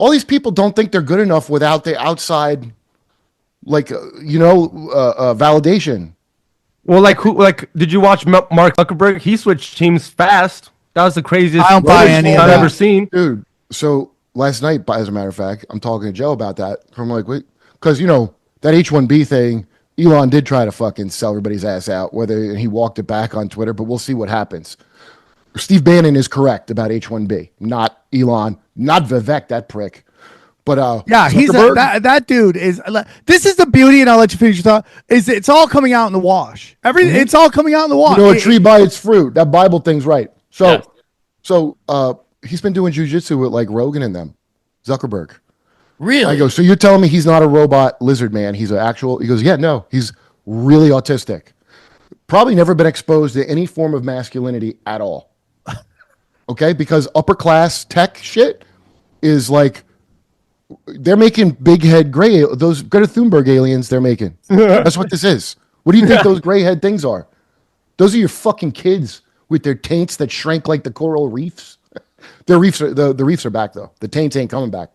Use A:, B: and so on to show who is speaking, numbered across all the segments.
A: all these people don't think they're good enough without the outside, like, validation.
B: Well, like who? Like, did you watch Mark Zuckerberg? He switched teams fast. That was the craziest
C: I don't buy any of
B: I've
C: that.
B: ever seen.
A: Dude, so last night, as a matter of fact, I'm talking to Joe about that. I'm like, wait, because, you know, that H-1B thing, Elon did try to fucking sell everybody's ass out, whether he walked it back on Twitter, but we'll see what happens. Steve Bannon is correct about H-1B, not Elon, not Vivek, that prick. But
C: yeah, that dude is. This is the beauty, and I'll let you finish your thought. Is it's all coming out in the wash? It's all coming out in the wash.
A: You know, a tree by its fruit. That Bible thing's right. So he's been doing jujitsu with like Rogan and them, Zuckerberg.
D: Really?
A: I go, so you're telling me he's not a robot lizard man? He's an actual. He goes, yeah, no, he's really autistic. Probably never been exposed to any form of masculinity at all. Okay, because upper class tech shit is like. They're making big head gray. Those Greta Thunberg aliens they're making. That's what this is. What do you think those gray head things are? Those are your fucking kids with their taints that shrank like the coral reefs. Their reefs are the reefs are back though. The taints ain't coming back.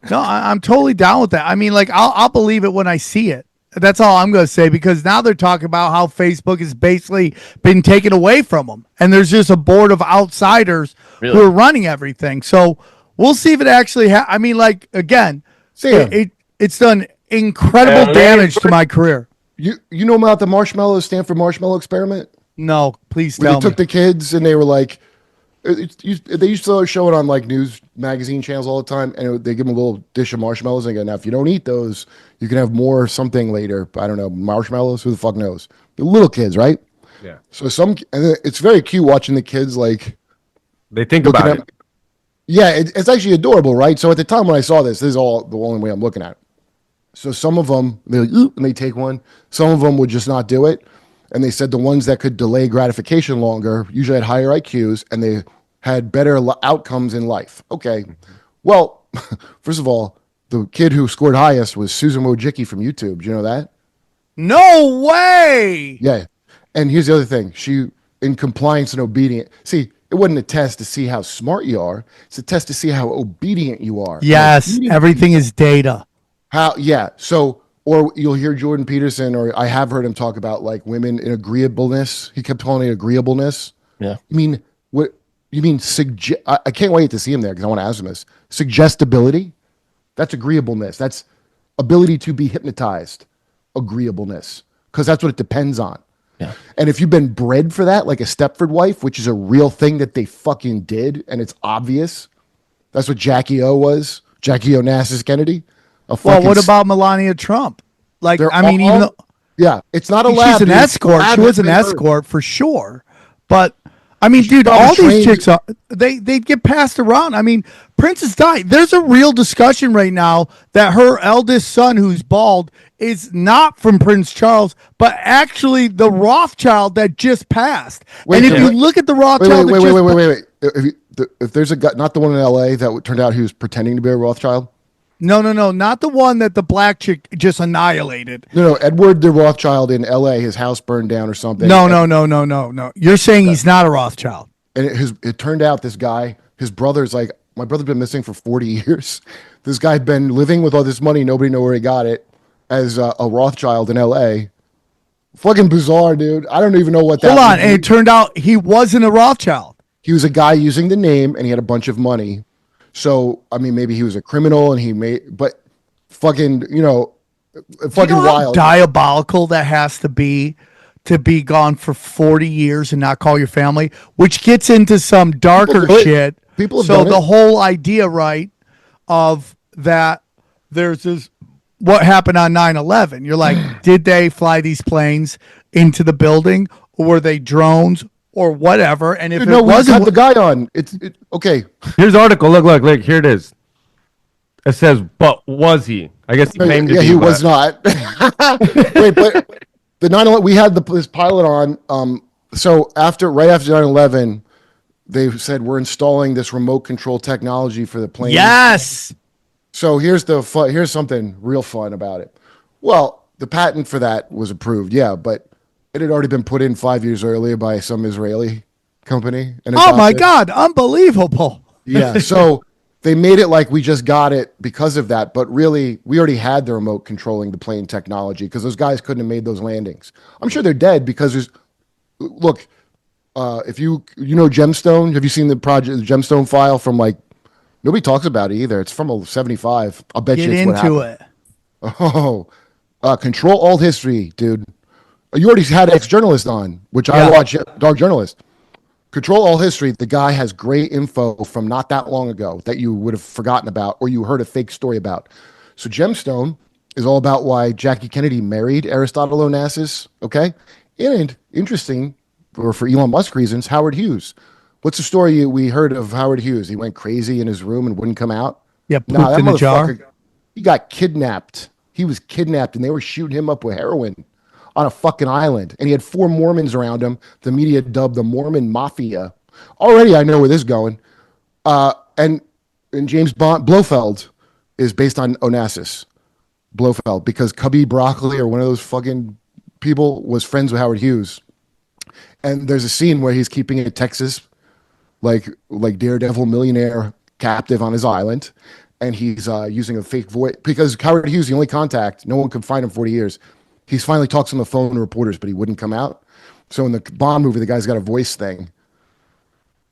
C: No, I'm totally down with that. I mean, like I'll believe it when I see it. That's all I'm going to say, because now they're talking about how Facebook has basically been taken away from them, and there's just a board of outsiders who are running everything. So. We'll see if it actually I mean, like, again, it's done incredible damage to my career.
A: You know about the Stanford marshmallow experiment?
C: No, please
A: Where
C: tell me.
A: They took the kids and they were like, they used to show it on like news magazine channels all the time, and they give them a little dish of marshmallows and they go, now if you don't eat those, you can have more something later. I don't know, marshmallows, who the fuck knows? The little kids, right?
B: Yeah.
A: So and it's very cute watching the kids like
B: they think about it.
A: Yeah, it's actually adorable, right? So at the time when I saw this is all the only way I'm looking at it. So some of them, they're like, ooh, and they take one. Some of them would just not do it. And they said the ones that could delay gratification longer usually had higher IQs and they had better outcomes in life. Okay. Well, first of all, the kid who scored highest was Susan Wojcicki from YouTube. Do you know that?
C: No way!
A: Yeah. And here's the other thing. She, in compliance and obedient. See, it wasn't a test to see how smart you are. It's a test to see how obedient you are.
C: Yes, everything is data.
A: So, or you'll hear Jordan Peterson, or I have heard him talk about like women in agreeableness. He kept calling it agreeableness.
D: Yeah.
A: I mean, what you mean? I can't wait to see him there because I want to ask him this. Suggestibility? That's agreeableness. That's ability to be hypnotized. Agreeableness. Because that's what it depends on.
D: Yeah.
A: And if you've been bred for that, like a Stepford wife, which is a real thing that they fucking did, and it's obvious. That's what Jackie O was. Jackie Onassis Kennedy.
C: Well, what about Melania Trump? Like, I mean, even though
A: it's not a lab.
C: She's an escort. She was an escort for sure. But I mean, dude, all these chicks are they get passed around. I mean, Princess Di. There's a real discussion right now that her eldest son, who's bald, is not from Prince Charles, but actually the Rothschild that just passed. And if you look at the Rothschild,
A: wait. If there's a guy, not the one in L.A. that turned out he was pretending to be a Rothschild.
C: No, not the one that the black chick just annihilated.
A: No, Edward the Rothschild in L.A. His house burned down or something.
C: No. You're saying he's not a Rothschild.
A: And it turned out this guy, his brother's like, my brother's been missing for 40 years. This guy had been living with all this money. Nobody knew where he got it as a Rothschild in L.A. Fucking bizarre, dude. I don't even know what that
C: Hold on. And it turned out he wasn't a Rothschild.
A: He was a guy using the name and he had a bunch of money. So, I mean, maybe he was a criminal and he made, but fucking, fucking wild.
C: How diabolical that has to be gone for 40 years and not call your family, which gets into some darker shit. The whole idea, right, of that there's this, what happened on 9/11. You're like, did they fly these planes into the building or were they drones? Or whatever, and if it wasn't
A: the guy on, okay.
B: Here's the article. Look, here it is. It says, but was he? I guess he claimed to be.
A: He was not. Wait, but the 9/11, we had this pilot on. So right after 9/11, they said we're installing this remote control technology for the plane.
C: Yes.
A: So here's something real fun about it. Well, the patent for that was approved, but it had already been put in 5 years earlier by some Israeli company. And
C: oh my God, unbelievable.
A: Yeah. So they made it like we just got it because of that, but really we already had the remote controlling the plane technology because those guys couldn't have made those landings. I'm sure they're dead because there's look, if you know Gemstone, have you seen the project the Gemstone file from like nobody talks about it either. It's from a 75. I'll bet
C: Get
A: you it's what
C: into
A: happened.
C: it.
A: Oh, control alt history, dude. You already had ex-journalist on, which I
C: Yeah.
A: watch, Dark Journalist. Control all history. The guy has great info from not that long ago that you would have forgotten about or you heard a fake story about. So Gemstone is all about why Jackie Kennedy married Aristotle Onassis, okay? And interesting, or for Elon Musk reasons, Howard Hughes. What's the story we heard of Howard Hughes? He went crazy in his room and wouldn't come out?
C: Yeah,
A: Nah,
C: pooped
A: that
C: in a jar.
A: motherfucker, he got kidnapped. He was kidnapped and they were shooting him up with heroin on a fucking island. And he had 4 Mormons around him. The media dubbed the Mormon Mafia. Already I know where this is going. And James Bond, Blofeld is based on Onassis. Blofeld, because Cubby Broccoli or one of those fucking people was friends with Howard Hughes. And there's a scene where he's keeping a Texas, like Daredevil millionaire captive on his island. And he's using a fake voice because Howard Hughes, the only contact, no one could find him 40 years. He's finally talks on the phone to reporters, but he wouldn't come out. So in the Bond movie, the guy's got a voice thing.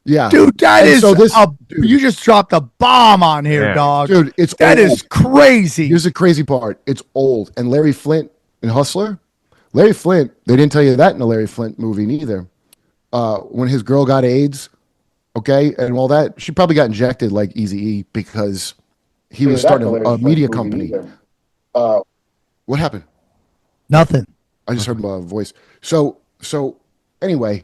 A: Yeah,
C: Dude, that
A: And
C: is
A: so this- dude.
C: you just dropped a bomb on here,
B: Yeah.
C: dog.
A: Dude, it's
C: that
A: old.
C: is crazy.
A: Here's the crazy part. It's old. And Larry Flint in Hustler, Larry Flint, they didn't tell you that in the Larry Flint movie neither. When his girl got AIDS, okay, and all that, she probably got injected like Eazy-E because he was starting a media company. What happened?
C: Nothing.
A: I just heard my voice. So anyway,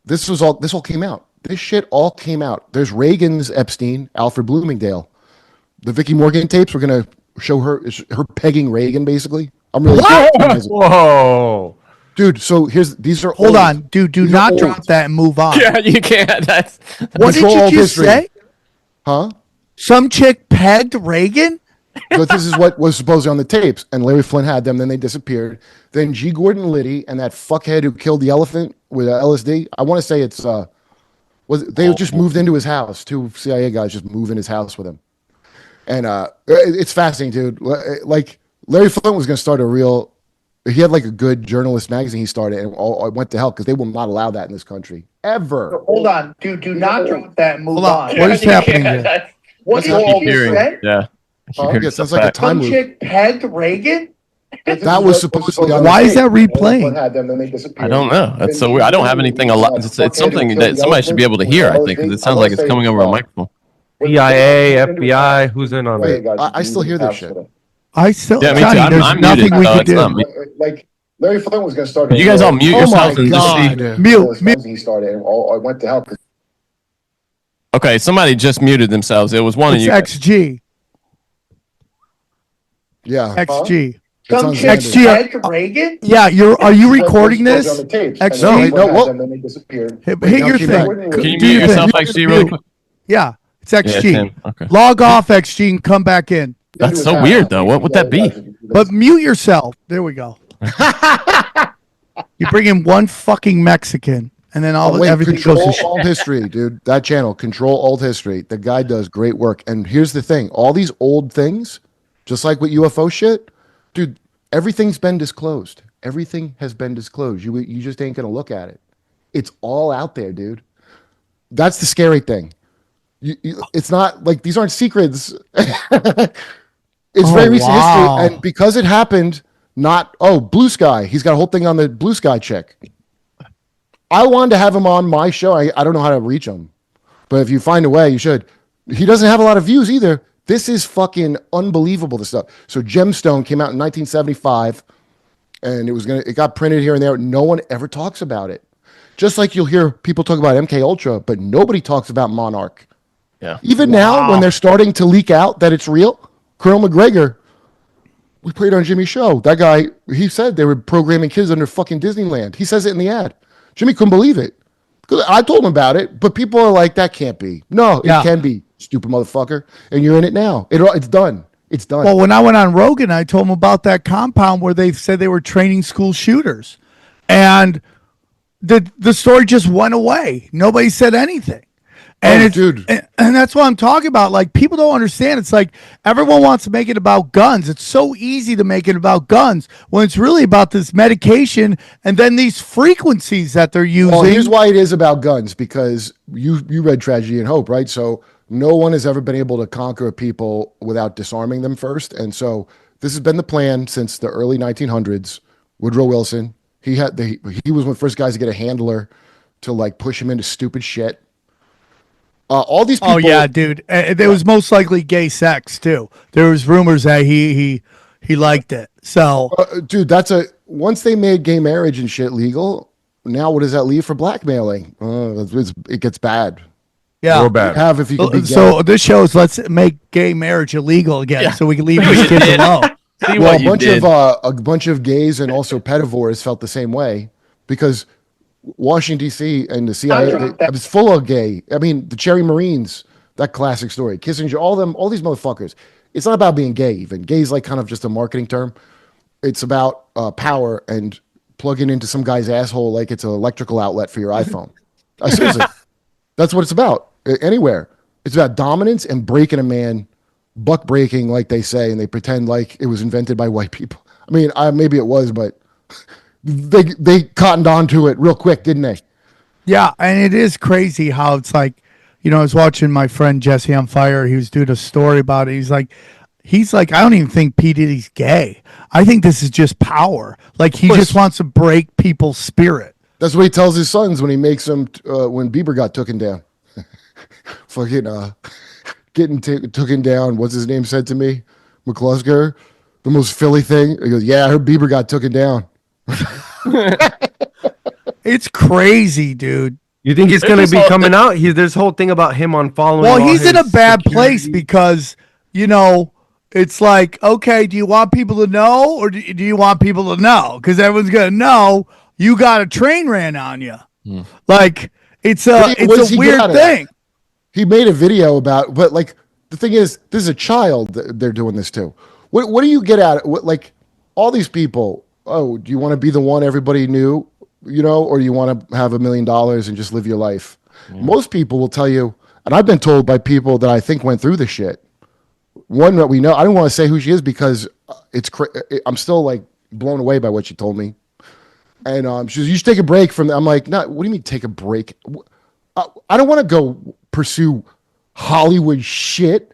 A: this all came out. This shit all came out. There's Reagan's Epstein, Alfred Bloomingdale. The Vicky Morgan tapes, we're gonna show her pegging Reagan, basically. I'm really
B: Whoa.
A: dude. So these are
C: Hold
A: old.
C: on, dude. Do
A: These are
C: not
A: old.
C: drop that and move on.
B: Yeah, you can't. That's
C: What did
A: Control
C: you
A: alt
C: just
A: history.
C: say?
A: Huh?
C: Some chick pegged Reagan?
A: But this is what was supposedly on the tapes, and Larry Flint had them. Then they disappeared. Then G. Gordon Liddy and that fuckhead who killed the elephant with LSD. I want to say it's they just moved into his house. 2 CIA guys just moved in his house with him, and it's fascinating, dude. Like Larry Flint was going to start a real. He had like a good journalist magazine he started, and all went to hell because they will not allow that in this country ever.
D: Hold on, dude. Do not drop that and move
C: Hold on.
D: on.
C: What is happening here?
D: What
A: What's
D: you all just said?
B: yeah. I keep hearing
A: Yeah,
B: stuff
A: sounds like a
B: back.
A: time
D: Some
A: loop.
D: chick pegged Reagan?
A: That was supposedly on
C: Why
A: the
C: is that
A: tape.
C: replaying?
A: Had them, then they disappeared.
B: I don't know. That's so weird. I don't have anything a lot. It's something that somebody should be able to hear. I think because it sounds like it's coming over a microphone. CIA, FBI, who's in on it?
A: I still hear this shit.
C: I still,
B: Yeah, me too.
C: Johnny, there's
B: I'm
C: nothing
B: muted,
C: we
B: so
C: can
B: it's not
C: do.
B: me.
A: Like Larry Flint was going to start.
B: You guys all mute yourselves and just see.
C: Mute.
A: He started, and I went to hell.
B: Okay, somebody just muted themselves. It was one of
C: It's
B: you.
C: XG.
A: Yeah,
C: XG.
A: It's
D: Some
A: on
D: chick
C: XG.
D: pegged Reagan?
C: Yeah, are you recording this? XG?
A: No, wait, no, what?
C: Hit
A: Wait,
C: your
A: now keep
C: thing.
A: back.
B: Can you
C: Do
B: mute
C: your
B: yourself,
C: thing.
B: XG, really quick?
C: Yeah, it's
B: Yeah,
C: XG.
B: Tim. Okay.
C: Log off XG and come back in.
B: That's so weird, though. What would that be?
C: But mute yourself. There we go. You bring in one fucking Mexican, and then everything goes
A: Control
C: to shit.
A: Alt History, dude. That channel, Control Alt History. The guy does great work. And here's the thing: all these old things, just like with UFO shit, dude. Everything's been disclosed. Everything has been disclosed. You just ain't gonna look at it. It's all out there, dude. That's the scary thing. It's not like these aren't secrets. It's very recent
C: wow.
A: history, and because it happened, Blue Sky. He's got a whole thing on the Blue Sky chick. I wanted to have him on my show. I don't know how to reach him, but if you find a way, you should. He doesn't have a lot of views either. This is fucking unbelievable, this stuff. So Gemstone came out in 1975, and it got printed here and there. No one ever talks about it. Just like you'll hear people talk about MK Ultra, but nobody talks about Monarch.
B: Yeah.
A: Even now, when they're starting to leak out that it's real, Colonel McGregor, we played on Jimmy's show. That guy, he said they were programming kids under fucking Disneyland. He says it in the ad. Jimmy couldn't believe it. 'Cause I told him about it, but people are like, that can't be. No,
C: Yeah.
A: it can be, stupid motherfucker. And you're in it now. It's done. It's done.
C: Well, when I went on Rogan, I told him about that compound where they said they were training school shooters, and the story just went away. Nobody said anything. And
A: dude.
C: And that's what I'm talking about. Like, people don't understand. It's like everyone wants to make it about guns. It's so easy to make it about guns when it's really about this medication and then these frequencies that they're using.
A: Well, here's why it is about guns, because you read Tragedy and Hope, right? So no one has ever been able to conquer people without disarming them first. And so this has been the plan since the early 1900s. Woodrow Wilson, he was one of the first guys to get a handler to like push him into stupid shit. All these people.
C: Oh yeah, dude. There was most likely gay sex too. There was rumors that he liked it. So,
A: dude, once they made gay marriage and shit legal. Now, what does that leave for blackmailing? It gets bad.
C: yeah.
B: Real bad.
A: Have if you could be gay.
C: So this shows let's make gay marriage illegal again, so we can leave these kids alone.
B: See
A: Well,
B: what you did.
A: a bunch of gays and also pedivores felt the same way because Washington D.C. and the CIA it was full of gay. I mean, the Cherry Marines, that classic story, Kissinger, all these motherfuckers. It's not about being gay. Even gay's like kind of just a marketing term. It's about power and plugging into some guy's asshole like it's an electrical outlet for your iPhone. Seriously, that's what it's about. Anywhere, it's about dominance and breaking a man. Buck breaking, like they say, and they pretend like it was invented by white people. I mean, maybe it was, but they cottoned on to it real quick, didn't they?
C: Yeah, and it is crazy how it's like, I was watching my friend Jesse on Fire. He was doing a story about it. He's like, I don't even think P. Diddy's gay. I think this is just power. Like, he just wants to break people's spirit.
A: That's what he tells his sons when he makes them, when Bieber got taken down. Fucking, getting taken down. What's his name said to me? McClusker, the most Philly thing. He goes, yeah, I heard Bieber got taken down.
C: It's crazy, dude.
B: You think he's going to be coming out? There's a whole thing about him on following.
C: Well, he's in a bad place because, it's like, okay, do you want people to know or do you want people to know? Because everyone's going to know you got a train ran on you. Like, it's a weird thing.
A: He made a video about, but like the thing is, this is a child that they're doing this to. What do you get at it? Like all these people. Oh, do you want to be the one everybody knew, or do you want to have $1 million and just live your life? Most people will tell you, and I've been told by people that I think went through this shit. One that we know, I don't want to say who she is because I'm still like blown away by what she told me. And she says, you should take a break from that. I'm like, no, what do you mean take a break? I don't want to go pursue Hollywood shit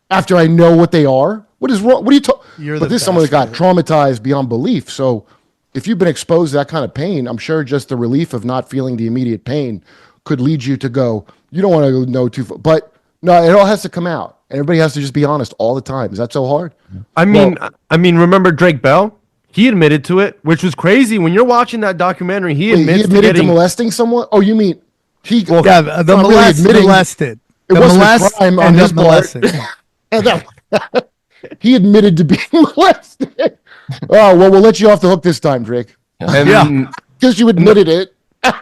A: after I know what they are. What is wrong? What are you talking? But this is someone that got traumatized beyond belief. So if you've been exposed to that kind of pain, I'm sure just the relief of not feeling the immediate pain could lead you to go, you don't want to know too far. But no, it all has to come out. Everybody has to just be honest all the time. Is that so hard?
B: I mean, remember Drake Bell? He admitted to it, which was crazy. When you're watching that documentary, he admitted
A: to molesting someone? Oh, you mean the
C: molested.
A: It wasn't a crime on his part. He admitted to being molested. Oh, well, we'll let you off the hook this time, Drake. Because you admitted it.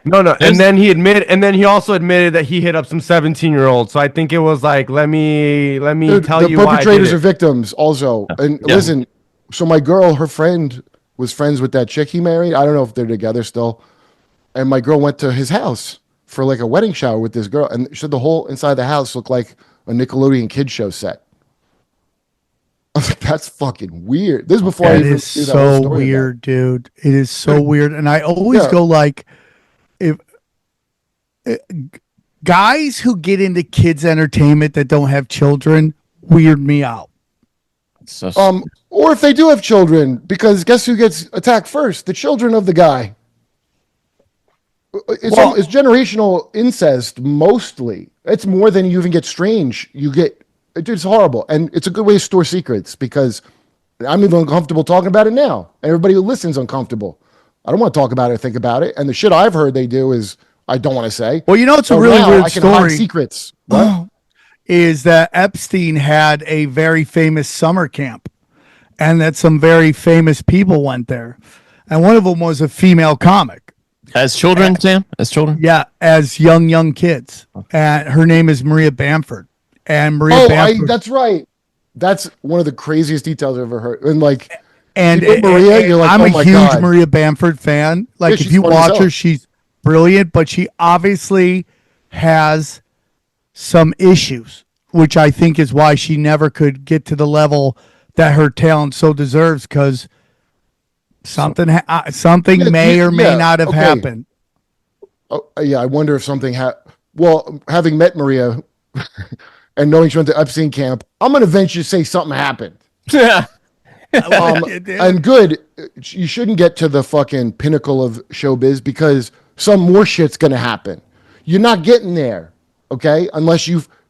B: No. And then he also admitted that he hit up some 17-year-olds. So I think it was like, let me tell you why.
A: The perpetrators are victims also. And listen, so my girl, her friend was friends with that chick he married. I don't know if they're together still. And my girl went to his house for like a wedding shower with this girl. And she said the whole inside the house looked like a Nickelodeon kids show set. I was like, that's fucking weird. This is before I even
C: see that so weird, dude. It is so weird. And I always go like, if guys who get into kids entertainment that don't have children weird me out.
A: Or if they do have children, because guess who gets attacked first? The children of the guy. It's generational incest mostly. It's more than you even get strange. It's horrible. And it's a good way to store secrets because I'm even uncomfortable talking about it now. Everybody who listens uncomfortable. I don't want to talk about it or think about it. And the shit I've heard they do is I don't want to say.
C: Well, it's a really weird story.
A: Secrets.
C: Is that Epstein had a very famous summer camp and that some very famous people went there. And one of them was a female comic.
B: As children, Sam? As children?
C: Yeah, as young kids. And her name is Maria Bamford. And Maria Bamford.
A: That's right. That's one of the craziest details I've ever heard. And
C: Maria, you're like, I'm a huge Maria Bamford fan. Like, if you watch her, she's brilliant, but she obviously has some issues, which I think is why she never could get to the level that her talent so deserves, because something may or may not have happened.
A: Oh, yeah, I wonder if something well, having met Maria and knowing she went to Epstein camp, I'm going to venture to say something happened.
B: Yeah.
A: And good, you shouldn't get to the fucking pinnacle of showbiz because some more shit's going to happen. You're not getting there, okay? Unless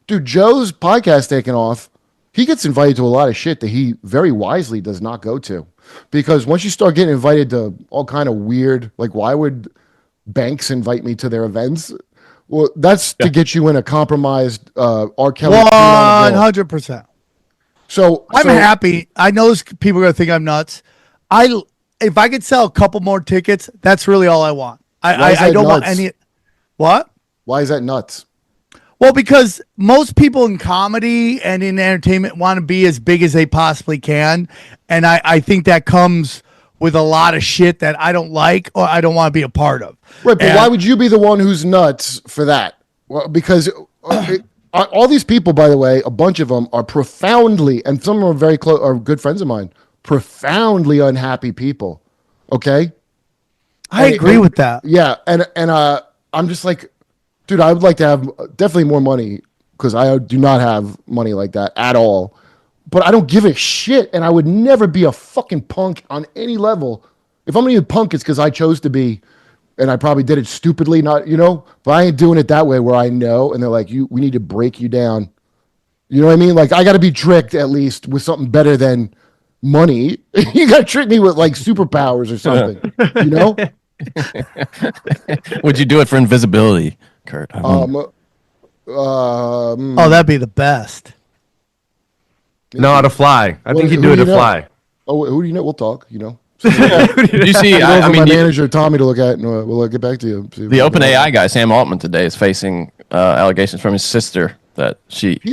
A: dude, Joe's podcast taking off. He gets invited to a lot of shit that he very wisely does not go to. Because once you start getting invited to all kind of weird, like why would banks invite me to their events? Well, that's to get you in a compromised R. Kelly.
C: 100%.
A: So
C: I'm happy. I know people are gonna think I'm nuts. If I could sell a couple more tickets, that's really all I want. I don't want any. What?
A: Why is that nuts?
C: Well, because most people in comedy and in entertainment want to be as big as they possibly can, and I think that comes with a lot of shit that I don't like or I don't want to be a part of.
A: Right, but why would you be the one who's nuts for that? Well, because all these people, by the way, a bunch of them are profoundly, and some of them are very close, are good friends of mine, profoundly unhappy people. Okay,
C: I agree with that.
A: Yeah, and I'm just like, dude, I would like to have definitely more money because I do not have money like that at all. But I don't give a shit, and I would never be a fucking punk on any level. If I'm gonna be a punk, it's because I chose to be, and I probably did it stupidly, not, but I ain't doing it that way where I know, and they're like, we need to break you down. You know what I mean? Like, I got to be tricked at least with something better than money. You got to trick me with like superpowers or something,
B: Would you do it for invisibility, Kurt?
C: Oh, that'd be the best.
B: No, to fly. I think he'd do it to fly.
A: Oh, who do you know? We'll talk,
B: You see, I mean,
A: my manager Tommy to look at, and we'll get back to you.
B: The OpenAI guy, Sam Altman, today is facing allegations from his sister that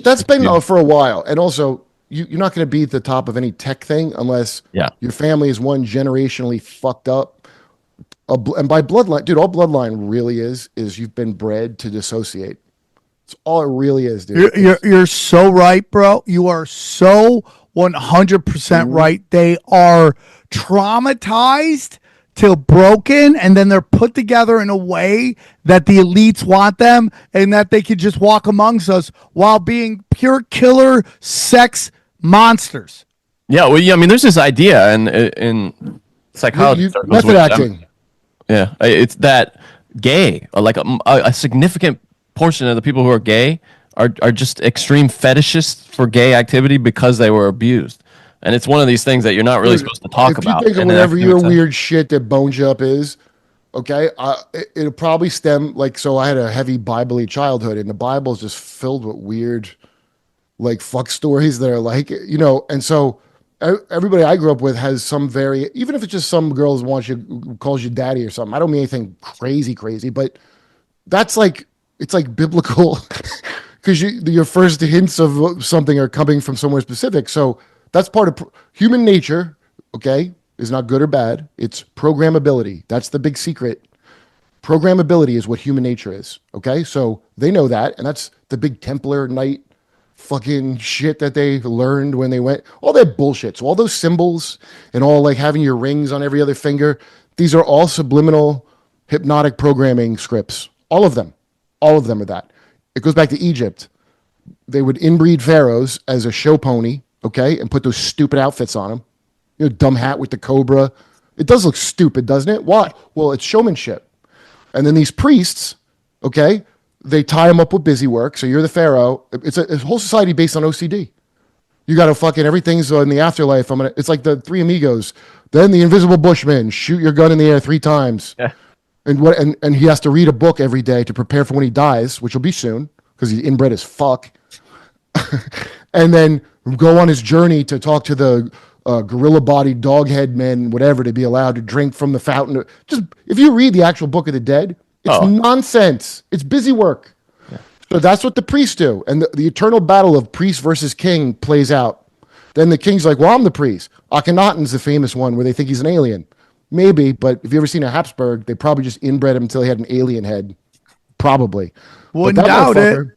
A: that's been for a while, and also you're not going to be at the top of any tech thing unless your family is one generationally fucked up, and by bloodline, dude. All bloodline really is you've been bred to dissociate. That's all it really is, dude.
C: You're so right, bro. You are so 100% right. They are traumatized till broken, and then they're put together in a way that the elites want them, and that they could just walk amongst us while being pure killer sex monsters.
B: Yeah, well, I mean, there's this idea in psychology,
A: method acting.
B: It's that gay, like a significant portion of the people who are gay are just extreme fetishists for gay activity because they were abused. And it's one of these things that you're not really supposed to talk about.
A: If you think of whatever your weird shit that bones you up is, okay, it'll probably stem, so I had a heavy Bible-y childhood, and the Bible is just filled with weird, fuck stories that are and so everybody I grew up with has some even if it's just some girls calls you daddy or something. I don't mean anything crazy, but that's it's biblical because your first hints of something are coming from somewhere specific. So that's part of human nature, okay, is not good or bad. It's programmability. That's the big secret. Programmability is what human nature is, okay? So they know that, and that's the big Templar Knight fucking shit that they learned when they went, all that bullshit. So all those symbols and all having your rings on every other finger, these are all subliminal hypnotic programming scripts. All of them are that. It goes back to Egypt. They would inbreed pharaohs as a show pony, okay, and put those stupid outfits on them. Dumb hat with the cobra. It does look stupid, doesn't it? Why? Well, it's showmanship. And then these priests, okay, they tie them up with busy work. So you're the pharaoh. It's a whole society based on OCD. You got to fucking everything's in the afterlife. It's like the Three Amigos. Then the Invisible Bushman, shoot your gun in the air 3 times. Yeah. And he has to read a book every day to prepare for when he dies, which will be soon because he's inbred as fuck. And then go on his journey to talk to the gorilla-bodied doghead men, whatever, to be allowed to drink from the fountain. Just if you read the actual Book of the Dead, it's nonsense. It's busy work. Yeah. So that's what the priests do, and the eternal battle of priest versus king plays out. Then the king's like, "Well, I'm the priest." Akhenaten's the famous one where they think he's an alien. Maybe, but if you ever seen a Habsburg, they probably just inbred him until he had an alien head. Probably.
C: Wouldn't doubt it.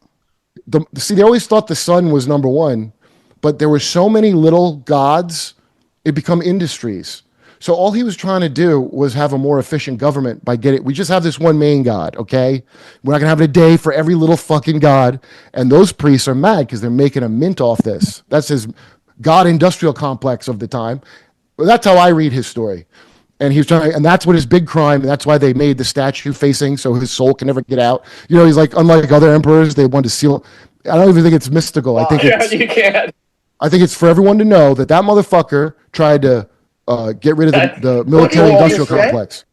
A: See, they always thought the sun was number one, but there were so many little gods, it become industries. So all he was trying to do was have a more efficient government by we just have this one main god, okay? We're not gonna have a day for every little fucking god. And those priests are mad because they're making a mint off this. That's his god industrial complex of the time. But that's how I read his story. And he was trying, and that's what his big crime. And that's why they made the statue facing so his soul can never get out. You know, he's like, unlike other emperors, they wanted to seal. I don't even think it's mystical. I think
D: you can't.
A: I think it's for everyone to know that motherfucker tried to get rid of the military industrial complex.